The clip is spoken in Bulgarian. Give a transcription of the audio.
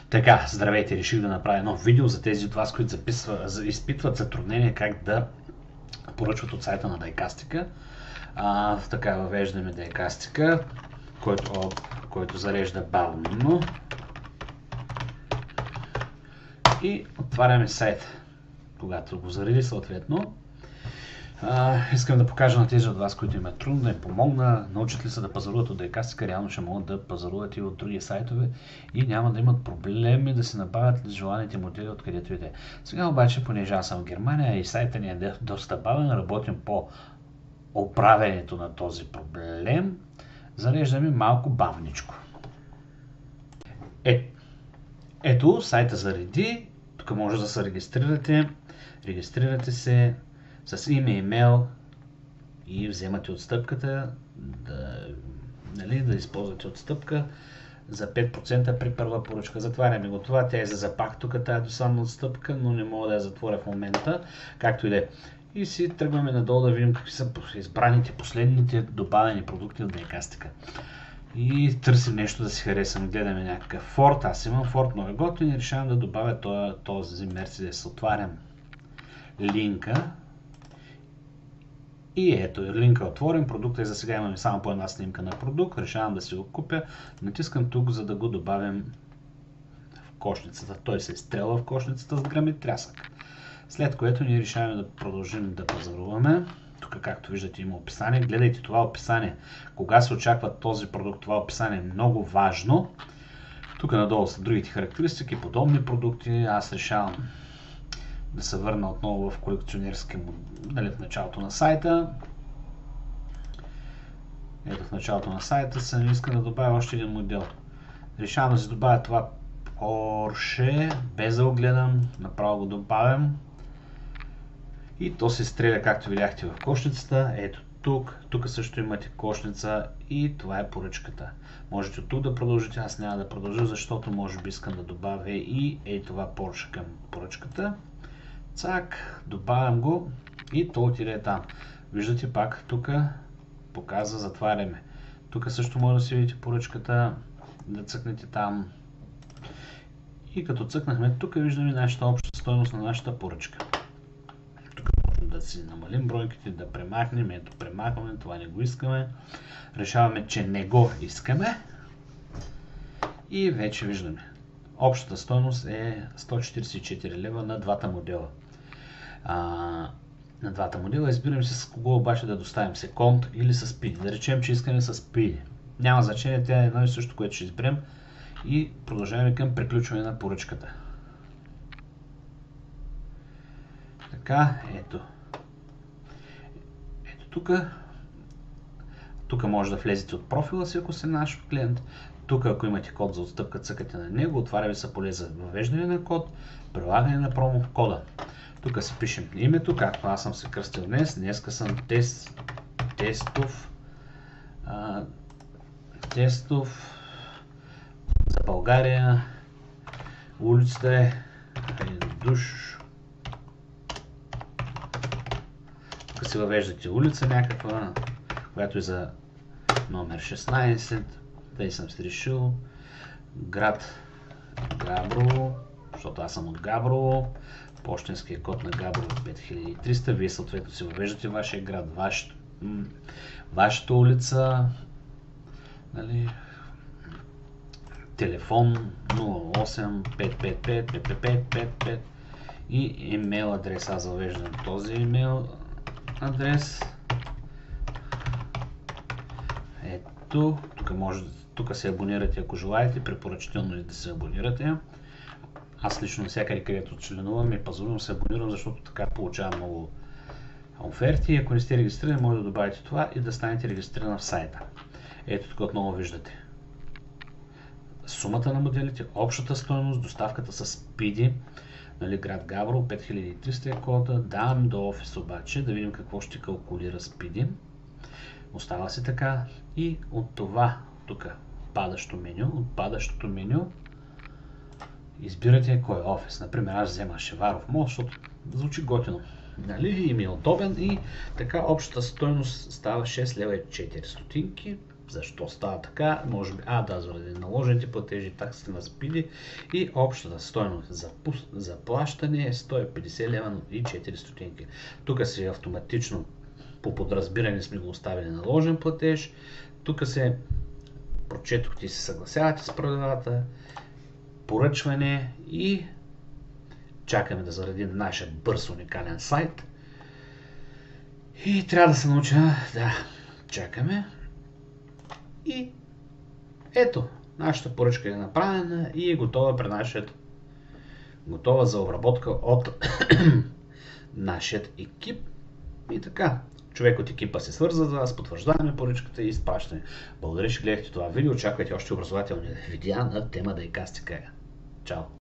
Така, здравейте, реших да направя едно видео за тези от вас, които изпитват затруднение как да поръчват от сайта на Diecastica. Така, въвеждаме Diecastica, който зарежда бавно. И отваряме сайт, когато го зареди съответно. Искам да покажа на тези от вас, които имат трудно, да им помогна, научат ли се да пазаруват от Diecastica, реално ще могат да пазаруват и от други сайтове и няма да имат проблеми да се набавят желаните модели откъдето и да е. Сега обаче, понеже аз съм в Германия и сайта ни е доста бавен, работим по оправянето на този проблем, зареждаме малко бавничко. Ето, сайта зареди, тук може да се регистрирате, регистрирате с име, имейл и вземате отстъпката, да използвате отстъпка за 5% при първа поръчка. Затваряме го това, тя е за запах тук тази досадна отстъпка, но не мога да я затворя в момента, както и да е. И си тръгваме надолу да видим какви са избраните последните добавени продукти от Diecastica. И търсим нещо да си харесам, гледаме някакъв Ford, аз имам Ford, много е готин и решавам да добавя този Mercedes. Отварям линка. И ето, линка е отворен, продукта и за сега имаме само по една снимка на продукт, решавам да си го купя, натискам тук, за да го добавим в кошницата. Той се изстрелва в кошницата с гръм и трясък. След което ние решаваме да продължим да пазаруваме. Тук, както виждате, има описание. Гледайте това описание. Кога се очаква този продукт, това описание е много важно. Тук надолу са другите характеристики, подобни продукти. Аз решавам да се върна отново в колекционерски модел в началото на сайта. Ето в началото на сайта съм искам да добавя още един модел. Решавам да си добавя това Porsche, без да го гледам, направо го добавям. И то се стреля, както видяхте, в кошницата. Ето тук също имате кошница и това е поръчката. Можете от тук да продължите, аз няма да продължа, защото може би искам да добавя и това Porsche към поръчката. Цак, добавям го и то отиде там. Виждате пак, тук показва затваряме. Тук също може да си видите поръчката, да цъкнете там. И като цъкнахме, тук виждаме нашата обща стойност на нашата поръчка. Тук можем да си намалим бройките, да премахнем. Ето премахваме, това не го искаме. Решаваме, че не го искаме. И вече виждаме. Общата стойност е 144 лева на двата модела. На двата модела избираме се с кого обаче да доставим, секунд или с Speedy. Да речем, че искаме с Speedy. Няма значение, тя е едно и също, което ще изберем и продължаваме към приключване на поръчката. Така, ето тук може да влезете от профила си, ако сте наш клиент. Тук, ако имате код за отстъпка, цъкате на него, отваря ви се поле за въвеждане на код, прилагане на промо кода. Тук си пишем името, както аз съм се кръстил днес. Днеска съм Тестов за България. Улицата е Душ. Тук си въвеждате улица някаква, която е за номер 16. Тъй съм си решил. Град Габрово, защото аз съм от Габрово. Пощенския код на Габрово 5300. Вие съответно си въвеждате вашия град, вашата улица, нали? Телефон 08-555-555-55 и имейл адрес. Аз въвеждам този имейл адрес. Ето, тук се абонирате, ако желаете, препоръчително е да се абонирате. Аз лично всякъде, където членувам и пазарувам, се абонирам, защото така получавам много оферти. Ако не сте регистрирани, може да добавите това и да станете регистрирани в сайта. Ето тук отново виждате сумата на моделите, общата стойност, доставката с Speedy, нали, град Габрово, 5300 е кода. Давам до офис обаче да видим какво ще калкулира Speedy. Остава си така и от това тук падащото меню, избирате кой е офис. Например, аз взема Шеваров мост, защото звучи готино. Нали? Им е удобен и така общата стойност става 6 лева и 4 стотинки. защо става така, може би, заради наложените платежи, таксите на спиди и общата стойност за плащане е 150 лева и 4 стотинки. Тук си автоматично по подразбиране сме го оставили наложен платеж, тук се прочетохте и се съгласявате с правилата, поръчване и чакаме да заредим нашия бърз уникален сайт. И трябва да се науча да чакаме. И ето, нашата поръчка е направена и е готова при готова за обработка от нашият екип. И така, човек от екипа се свърза за вас, потвърждаваме поръчката и изпращане. Благодаря, че гледахте това видео. Очаквайте още образователни видеа на тема Diecastica. Чао!